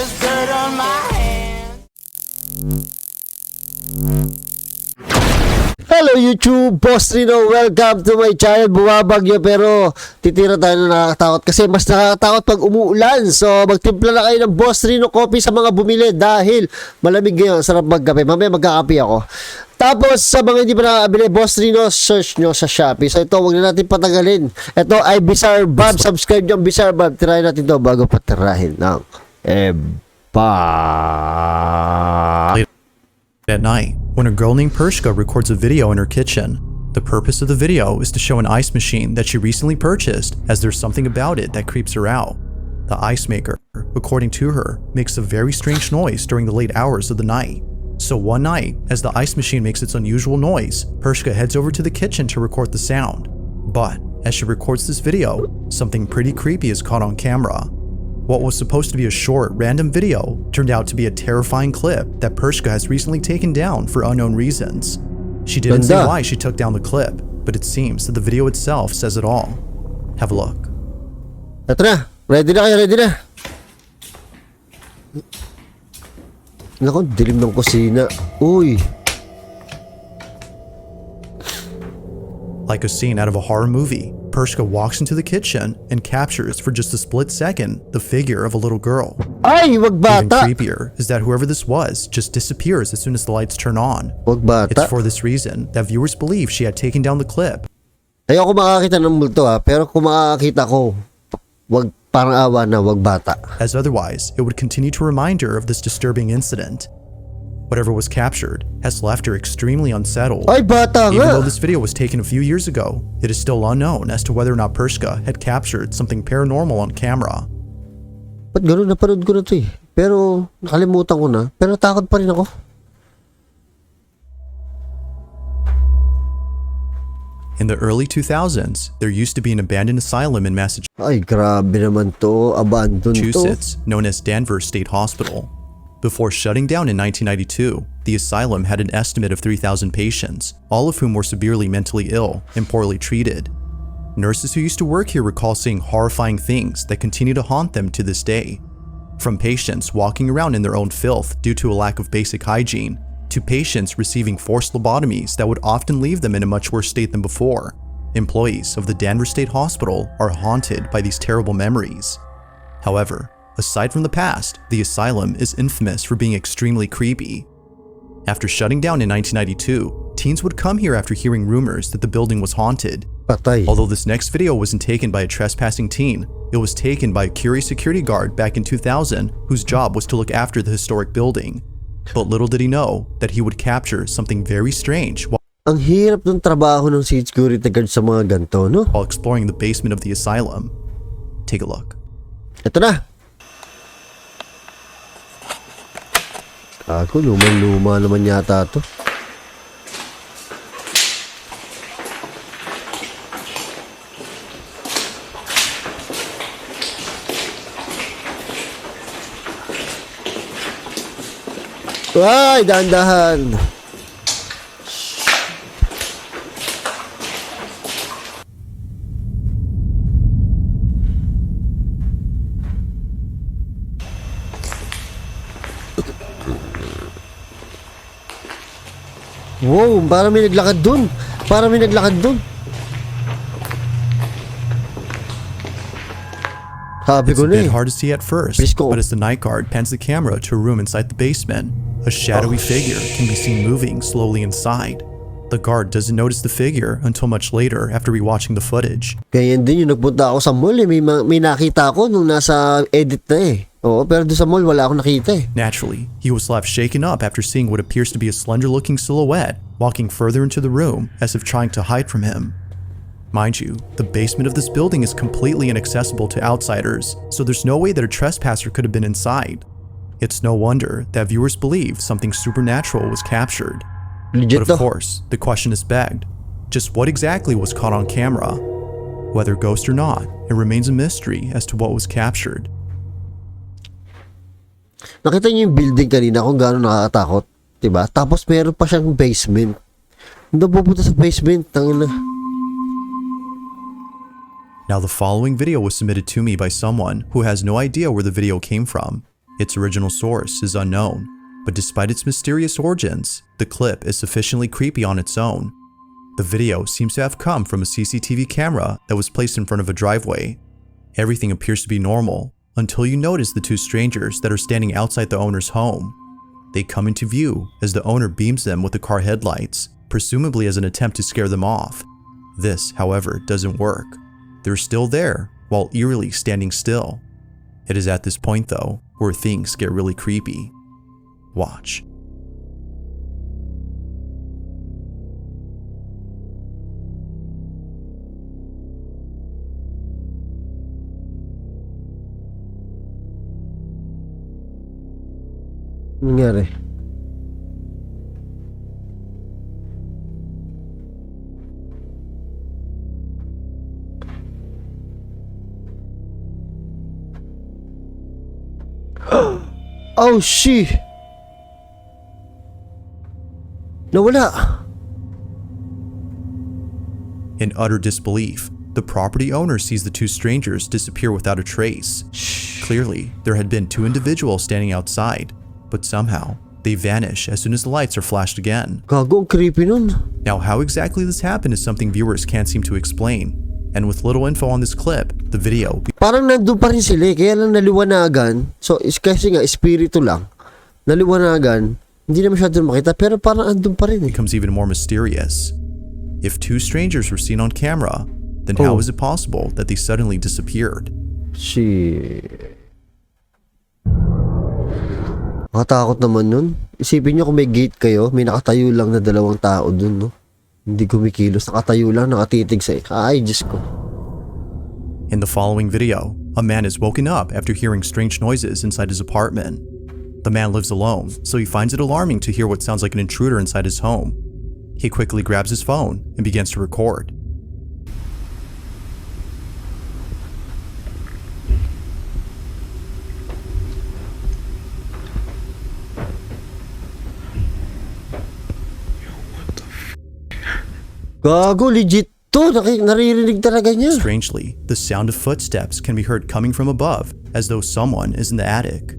there's dirt on my hands. Hello YouTube, Boss Rino, welcome to my channel. Bumabagyo pero titira tayo na nakakatakot kasi mas nakakatakot pag umuulan. So magtimpla na kayo ng Boss Rino coffee sa mga bumili dahil malamig ngayon, sarap magkape. Mamaya magkakape ako. Tapos sa mga hindi pa nakabili, Boss Rino, search nyo sa Shopee. So ito, huwag na natin patagalin. Ito ay BIZZAREBUB. Subscribe nyo ang BIZZAREBUB. Tirahin natin ito bago patirahin ng At night, when a girl named Pershka records a video in her kitchen. The purpose of the video is to show an ice machine that she recently purchased, as there's something about it that creeps her out. The ice maker, according to her, makes a very strange noise during the late hours of the night. So one night, as the ice machine makes its unusual noise, Pershka heads over to the kitchen to record the sound. But as she records this video, something pretty creepy is caught on camera. What was supposed to be a short, random video turned out to be a terrifying clip that Pershka has recently taken down for unknown reasons. She didn't say why she took down the clip, but it seems that the video itself says it all. Have a look. Ito na, ready na kayo, ready na. Naku, dilim ng kusina. Uy. Like a scene out of a horror movie, Pershka walks into the kitchen and captures for just a split second the figure of a little girl. Ay, wag Even bata. creepier is that whoever this was just disappears as soon as the lights turn on. Wag bata. It's for this reason that viewers believe she had taken down the clip. Ayoko makakita ng multo ha, pero kung makakita ko, wag parang awa na, wag bata. As otherwise, it would continue to remind her of this disturbing incident. Whatever was captured has left her extremely unsettled. Ay, bata Even nga. though this video was taken a few years ago, it is still unknown as to whether or not Pershka had captured something paranormal on camera. Ba't gano'n? Napanood ko na ito eh. Pero nakalimutan ko na. Pero takot pa rin ako. In the early 2000s, there used to be an abandoned asylum in Ay, grabe naman to. Abandon to. Massachusetts known as Danvers State Hospital. Before shutting down in 1992, the asylum had an estimate of 3,000 patients, all of whom were severely mentally ill and poorly treated. Nurses who used to work here recall seeing horrifying things that continue to haunt them to this day. From patients walking around in their own filth due to a lack of basic hygiene, to patients receiving forced lobotomies that would often leave them in a much worse state than before. Employees of the Danvers State Hospital are haunted by these terrible memories. However, aside from the past, the asylum is infamous for being extremely creepy. After shutting down in 1992, teens would come here after hearing rumors that the building was haunted. Patay. Although this next video wasn't taken by a trespassing teen, it was taken by a curious security guard back in 2000 whose job was to look after the historic building. But little did he know that he would capture something very strange Ang hirap ng trabaho ng security guard sa mga ganito, no? while exploring the basement of the asylum. Take a look. Ito na. Ako, lumang-luma naman yata to. Ay, dahan-dahan. Wow, parang may naglakad dun. Parang may naglakad dun. Sabi It's ko a na bit eh. hard to see at first, Bisco. but as the night guard pans the camera to a room inside the basement, a shadowy figure can be seen moving slowly inside. The guard doesn't notice the figure until much later after rewatching the footage. Kaya din yung nagpunta ako sa mall eh. May nakita ako nung nasa edit na eh. Oo, pero doon sa mall wala akong nakita eh. Naturally, he was left shaken up after seeing what appears to be a slender-looking silhouette walking further into the room as if trying to hide from him. Mind you, the basement of this building is completely inaccessible to outsiders, so there's no way that a trespasser could have been inside. It's no wonder that viewers believe something supernatural was captured. Legit But of to. course, the question is begged. Just what exactly was caught on camera? Whether ghost or not, it remains a mystery as to what was captured. Nakita niyo yung building kanina kung gaano nakakatakot. Diba? Tapos meron pa siyang basement. Hindi pupunta sa basement. Tangina. Now the following video was submitted to me by someone who has no idea where the video came from. Its original source is unknown, but despite its mysterious origins, the clip is sufficiently creepy on its own. The video seems to have come from a CCTV camera that was placed in front of a driveway. Everything appears to be normal until you notice the two strangers that are standing outside the owner's home. They come into view as the owner beams them with the car headlights, presumably as an attempt to scare them off. This, however, doesn't work. They're still there, while eerily standing still. It is at this point, though, where things get really creepy. Watch. Nangyari? Oh, she! Nawala! In utter disbelief, the property owner sees the two strangers disappear without a trace. Clearly, there had been two individuals standing outside, but somehow, they vanish as soon as the lights are flashed again. Gago, ang creepy nun. Now, how exactly this happened is something viewers can't seem to explain. And with little info on this clip, the video Parang nandun pa rin sila eh, kaya lang naliwanagan. So, kasi nga, espiritu lang. Naliwanagan, hindi na masyado makita, pero parang andun pa rin eh. becomes even more mysterious. If two strangers were seen on camera, then how is it possible that they suddenly disappeared? Shit. Makatakot naman nun. Isipin nyo kung may gate kayo, may nakatayo lang na dalawang tao dun, no? Hindi kumikilos, nakatayo lang, nakatitig sa ay, Diyos ko. In the following video, a man is woken up after hearing strange noises inside his apartment. The man lives alone, so he finds it alarming to hear what sounds like an intruder inside his home. He quickly grabs his phone and begins to record. Gago, legit to. Naririnig talaga niya. Strangely, the sound of footsteps can be heard coming from above, as though someone is in the attic.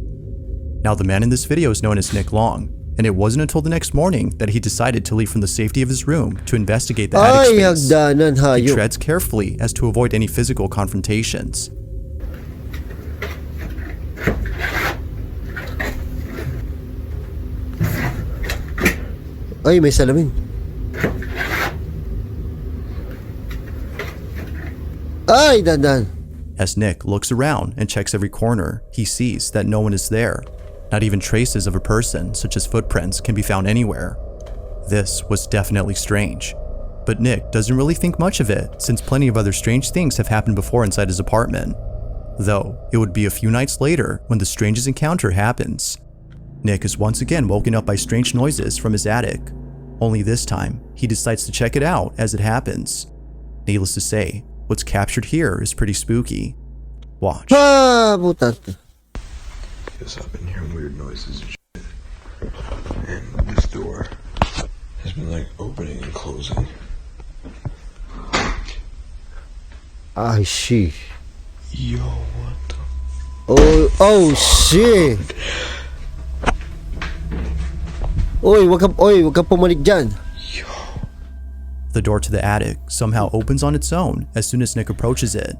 Now, the man in this video is known as Nick Long, and it wasn't until the next morning that he decided to leave from the safety of his room to investigate the attic Ay, space. hagdanan, He hayop. treads carefully as to avoid any physical confrontations. Ay, may salamin. Ay, dandan. As Nick looks around and checks every corner, he sees that no one is there. Not even traces of a person, such as footprints, can be found anywhere. This was definitely strange. But Nick doesn't really think much of it, since plenty of other strange things have happened before inside his apartment. Though, it would be a few nights later when the strangest encounter happens. Nick is once again woken up by strange noises from his attic. Only this time, he decides to check it out as it happens. Needless to say, what's captured here is pretty spooky. Watch. Ah, butat. Yes, I've been hearing weird noises and shit. And this door has been like opening and closing. Ay, she. Yo, what the? Oh, shit. Wag ka pumanik dyan. Yo. The door to the attic somehow opens on its own as soon as Nick approaches it.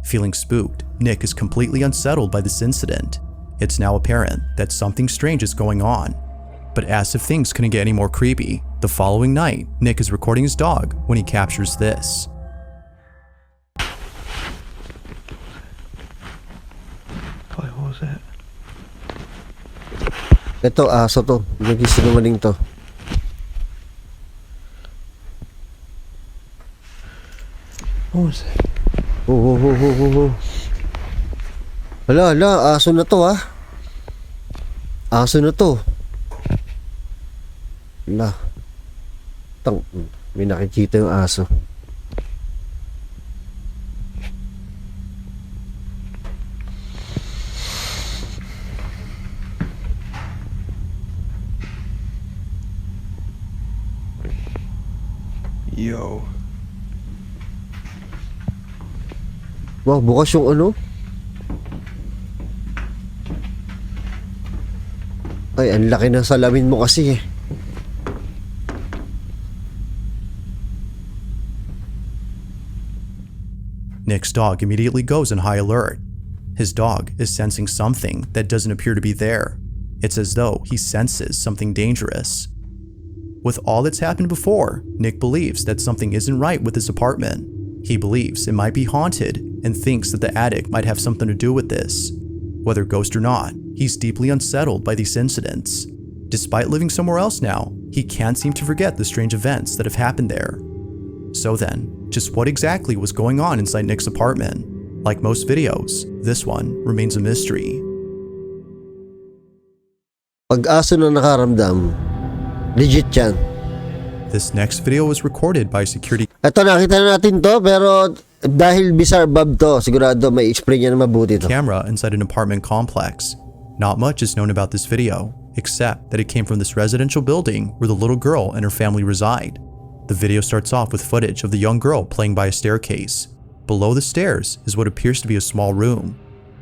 Feeling spooked, Nick is completely unsettled by this incident. It's now apparent that something strange is going on. But as if things couldn't get any more creepy, the following night, Nick is recording his dog when he captures this. What was that? Ito, aso to. Nagsisinungaling to. What was that? Hala, aso na to, ha? Aso na to. Hala. May nakikita yung aso. Yo. Wow, bukas yung ano? Ay, ang laki ng salamin mo kasi eh. Nick's dog immediately goes on high alert. His dog is sensing something that doesn't appear to be there. It's as though he senses something dangerous. With all that's happened before, Nick believes that something isn't right with his apartment. He believes it might be haunted and thinks that the attic might have something to do with this. Whether ghost or not, he's deeply unsettled by these incidents. Despite living somewhere else now, he can't seem to forget the strange events that have happened there. So then, just what exactly was going on inside Nick's apartment? Like most videos, this one remains a mystery. Pag aso na nakaramdam, legit yan. This next video was recorded by security Ito, nakita na natin to, pero dahil BIZZAREBUB to, sigurado may explain niya na mabuti to. camera inside an apartment complex. Not much is known about this video, except that it came from this residential building where the little girl and her family reside. The video starts off with footage of the young girl playing by a staircase. Below the stairs is what appears to be a small room.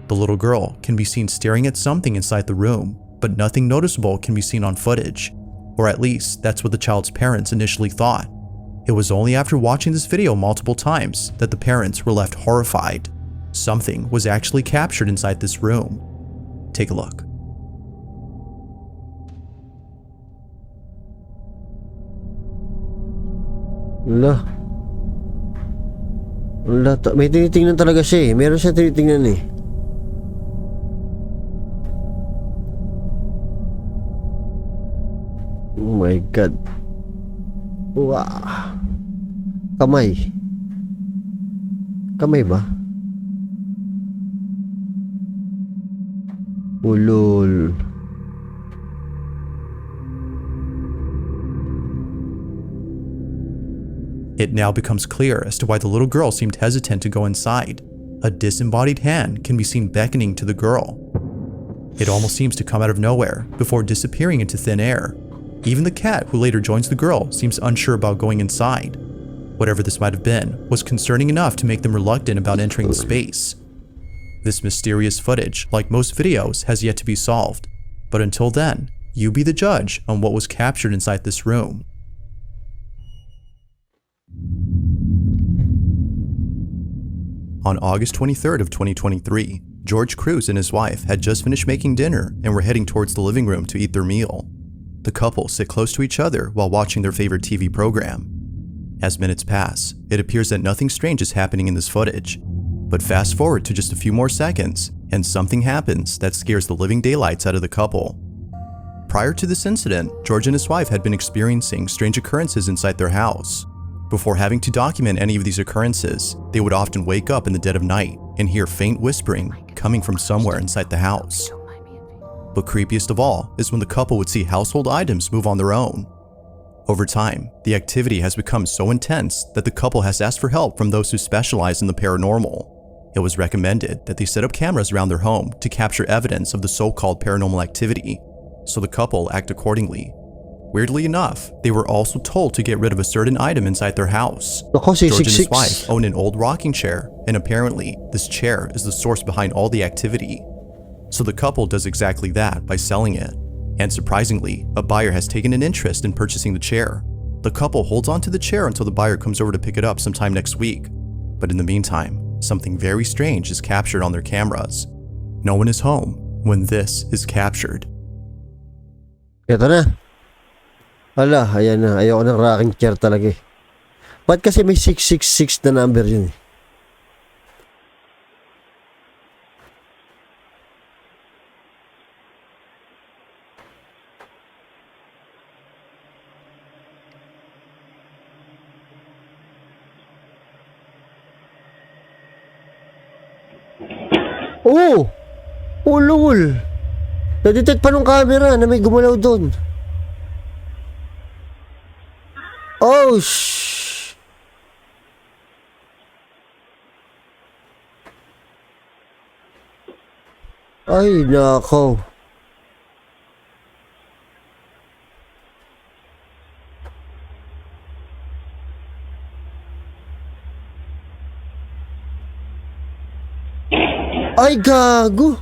The little girl can be seen staring at something inside the room, but nothing noticeable can be seen on footage. Or at least, that's what the child's parents initially thought. It was only after watching this video multiple times that the parents were left horrified. Something was actually captured inside this room. Take a look. Wala. Wala. May tinitingnan talaga siya eh. Meron siya tinitingnan eh. Oh my God. Wow. Kamay. Kamay ba? Ulol. It now becomes clear as to why the little girl seemed hesitant to go inside. A disembodied hand can be seen beckoning to the girl. It almost seems to come out of nowhere before disappearing into thin air. Even the cat who later joins the girl seems unsure about going inside. Whatever this might have been was concerning enough to make them reluctant about entering the space. This mysterious footage, like most videos, has yet to be solved. But until then, you be the judge on what was captured inside this room. On August 23rd of 2023, George Cruz and his wife had just finished making dinner and were heading towards the living room to eat their meal. The couple sit close to each other while watching their favorite TV program. As minutes pass, it appears that nothing strange is happening in this footage. But fast forward to just a few more seconds, and something happens that scares the living daylights out of the couple. Prior to this incident, George and his wife had been experiencing strange occurrences inside their house. Before having to document any of these occurrences, they would often wake up in the dead of night and hear faint whispering coming from somewhere inside the house. But creepiest of all is when the couple would see household items move on their own. Over time, the activity has become so intense that the couple has asked for help from those who specialize in the paranormal. It was recommended that they set up cameras around their home to capture evidence of the so-called paranormal activity, so the couple act accordingly. Weirdly enough, they were also told to get rid of a certain item inside their house. George and his wife own an old rocking chair, and apparently, this chair is the source behind all the activity. So the couple does exactly that by selling it. And surprisingly, a buyer has taken an interest in purchasing the chair. The couple holds onto the chair until the buyer comes over to pick it up sometime next week. But in the meantime, something very strange is captured on their cameras. No one is home when this is captured. Ito na. Hala, ayan na. Ayoko ng rocking chair talaga eh. Ba't kasi may 666 na number yun eh? Oh! Ulul! Na-detect pa nung camera na may gumalaw doon. Oh, shh! Ay, nako. Ay, gago.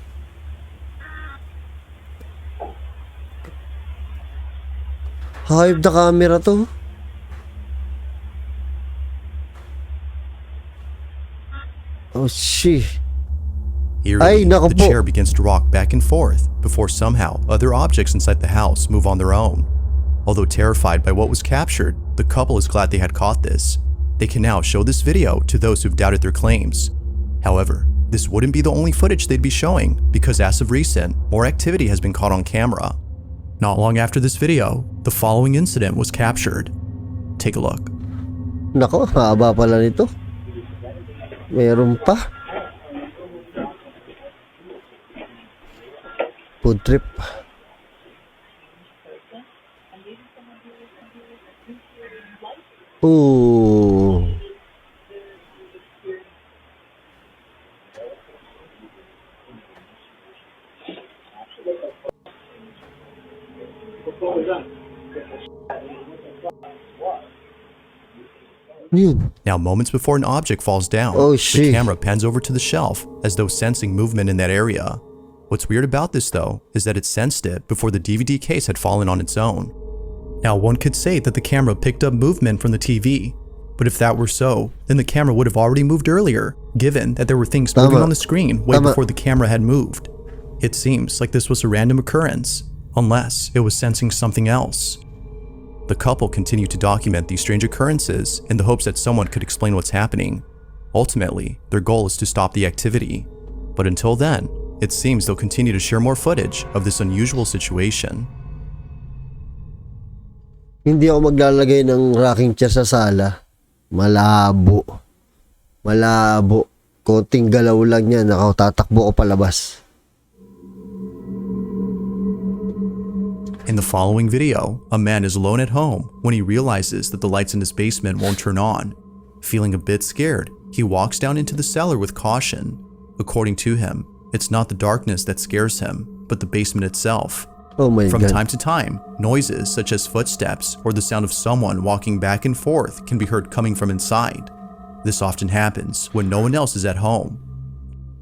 Hayop na camera to. Oh, shit. Eerily, naku the po. chair begins to rock back and forth before somehow other objects inside the house move on their own. Although terrified by what was captured, the couple is glad they had caught this. They can now show this video to those who've doubted their claims. However, this wouldn't be the only footage they'd be showing, because as of recent, more activity has been caught on camera. Not long after this video, the following incident was captured. Take a look. Nako, haba pala nito. Meron pa. Food trip. Ooh. Yun. Now, moments before an object falls down, Oh, the shit. camera pans over to the shelf as though sensing movement in that area. What's weird about this, though, is that it sensed it before the DVD case had fallen on its own. Now, one could say that the camera picked up movement from the TV, but if that were so, then the camera would have already moved earlier, given that there were things moving Tama. on the screen way Tama. before the camera had moved. It seems like this was a random occurrence, unless it was sensing something else. The couple continued to document these strange occurrences in the hopes that someone could explain what's happening. Ultimately, their goal is to stop the activity. But until then, it seems they'll continue to share more footage of this unusual situation. Hindi ako maglalagay ng rocking chair sa sala. Malabo. Malabo. Konting galaw lang yan. Tatakbo ko palabas. In the following video, a man is alone at home when he realizes that the lights in his basement won't turn on. Feeling a bit scared, he walks down into the cellar with caution. According to him, it's not the darkness that scares him, but the basement itself. Oh my From God. time to time, noises such as footsteps or the sound of someone walking back and forth can be heard coming from inside. This often happens when no one else is at home.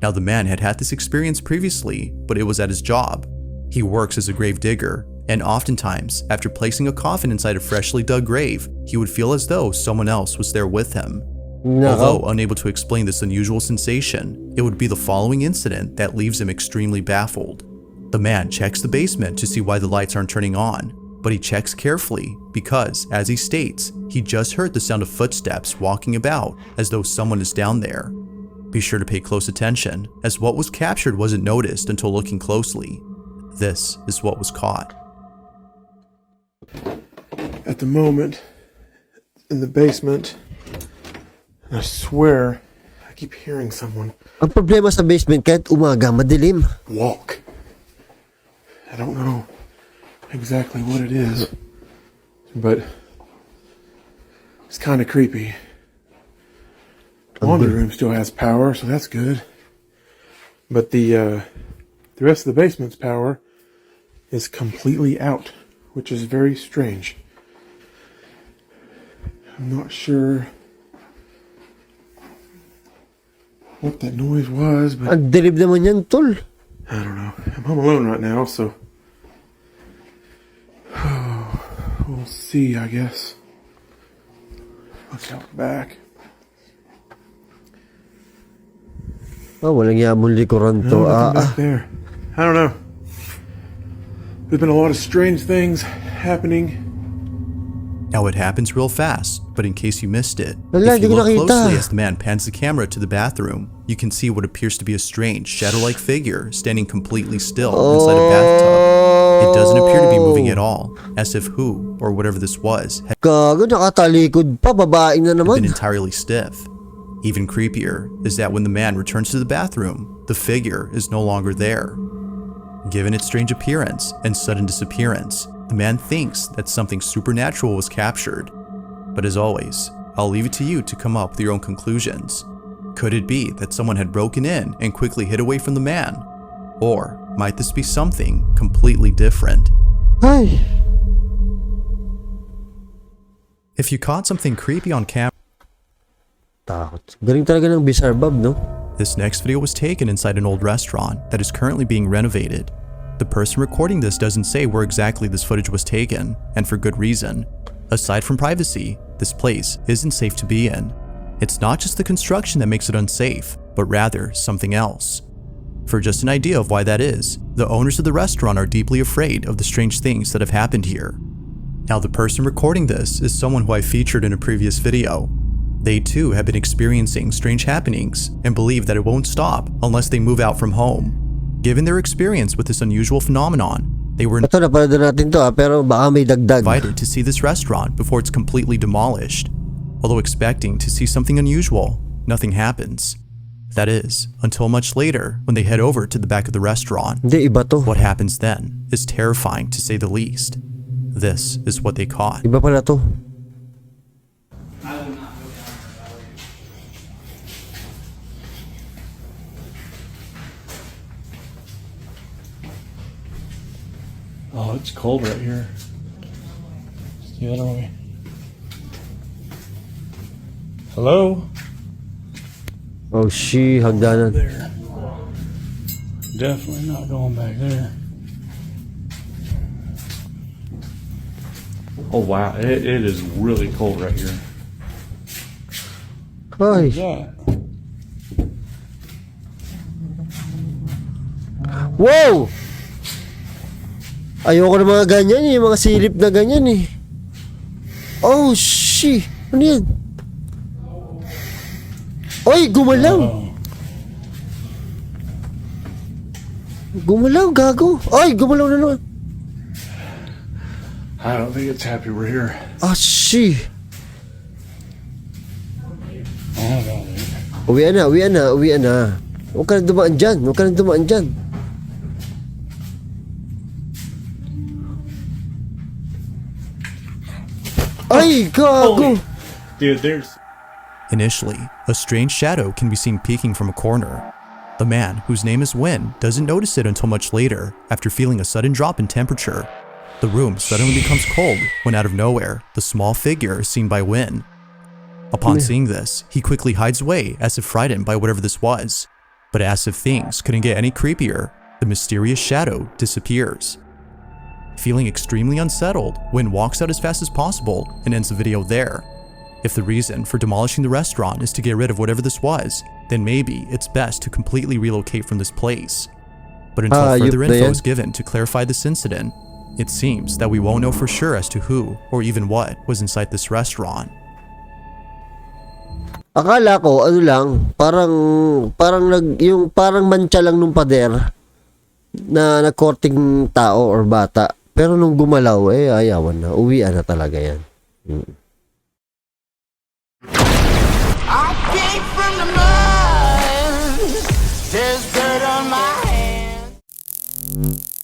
Now, the man had had this experience previously, but it was at his job. He works as a grave digger, and oftentimes, after placing a coffin inside a freshly dug grave, he would feel as though someone else was there with him. Although unable to explain this unusual sensation, it would be the following incident that leaves him extremely baffled. The man checks the basement to see why the lights aren't turning on, but he checks carefully because, as he states, he just heard the sound of footsteps walking about as though someone is down there. Be sure to pay close attention, as what was captured wasn't noticed until looking closely. This is what was caught. At the moment, in the basement, I swear I keep hearing someone Ang problema sa basement, kahit umaga, madilim. walk. I don't know exactly what it is, but it's kind of creepy. The laundry room still has power, so that's good. But the rest of the basement's power is completely out, which is very strange. I'm not sure what that noise was, but Ang dilim naman yan, tol. I don't know. I'm home alone right now, so we'll see, I guess. Look out back. Oh, walang yamong likuran to. No, nothing back there. I don't know. There's been a lot of strange things happening. Now, it happens real fast, but in case you missed it, Wala, if you di ko look nakita. closely as the man pans the camera to the bathroom, you can see what appears to be a strange, shadow-like figure standing completely still inside a bathtub. It doesn't appear to be moving at all, as if who, or whatever this was, had Gago, nakatalikod pa. Babaeng na been naman. entirely stiff. Even creepier is that when the man returns to the bathroom, the figure is no longer there. Given its strange appearance and sudden disappearance, the man thinks that something supernatural was captured. But as always, I'll leave it to you to come up with your own conclusions. Could it be that someone had broken in and quickly hid away from the man? Or might this be something completely different? Ay. If you caught something creepy on camera, Takot. Galing talaga ng BIZZAREBUB, no? this next video was taken inside an old restaurant that is currently being renovated. The person recording this doesn't say where exactly this footage was taken, and for good reason. Aside from privacy, this place isn't safe to be in. It's not just the construction that makes it unsafe, but rather something else. For just an idea of why that is, the owners of the restaurant are deeply afraid of the strange things that have happened here. Now, the person recording this is someone who I featured in a previous video. They too have been experiencing strange happenings and believe that it won't stop unless they move out from home. Given their experience with this unusual phenomenon, they were Ito, napanood na natin to pero baka may dagdag. invited to see this restaurant before it's completely demolished. Although expecting to see something unusual, nothing happens. That is, until much later when they head over to the back of the restaurant. Hindi, iba to. What happens then is terrifying to say the least. This is what they caught. Iba pala to. Oh, it's cold right here. It's the other way. Hello? Oh, hagdanan. There. Definitely not going back there. Oh wow, it is really cold right here. Ay, Yeah. wow! Ayoko ng mga ganyan eh, mga silip na ganyan eh. Oh, ano yan? Oy, gumalaw! Gumalaw, gago. Ay, gumalaw na naman. I don't think it's happy we're here. Ah, Oh no. Uwian na. Huwag ka na dumaan dyan. Ay, gago! Dude, there's Initially, a strange shadow can be seen peeking from a corner. The man, whose name is Win, doesn't notice it until much later, after feeling a sudden drop in temperature. The room suddenly becomes cold when out of nowhere, the small figure is seen by Win. Upon seeing this, he quickly hides away as if frightened by whatever this was. But as if things couldn't get any creepier, the mysterious shadow disappears. Feeling extremely unsettled, Win walks out as fast as possible and ends the video there. If the reason for demolishing the restaurant is to get rid of whatever this was, then maybe it's best to completely relocate from this place. But until further info is given to clarify this incident, it seems that we won't know for sure as to who or even what was inside this restaurant. Akala ko, parang mancha lang nung pader na nagkorting tao or bata. Pero nung gumalaw, ayawan na. Uwian na talaga yan. I came from the mud. There's dirt on my hands.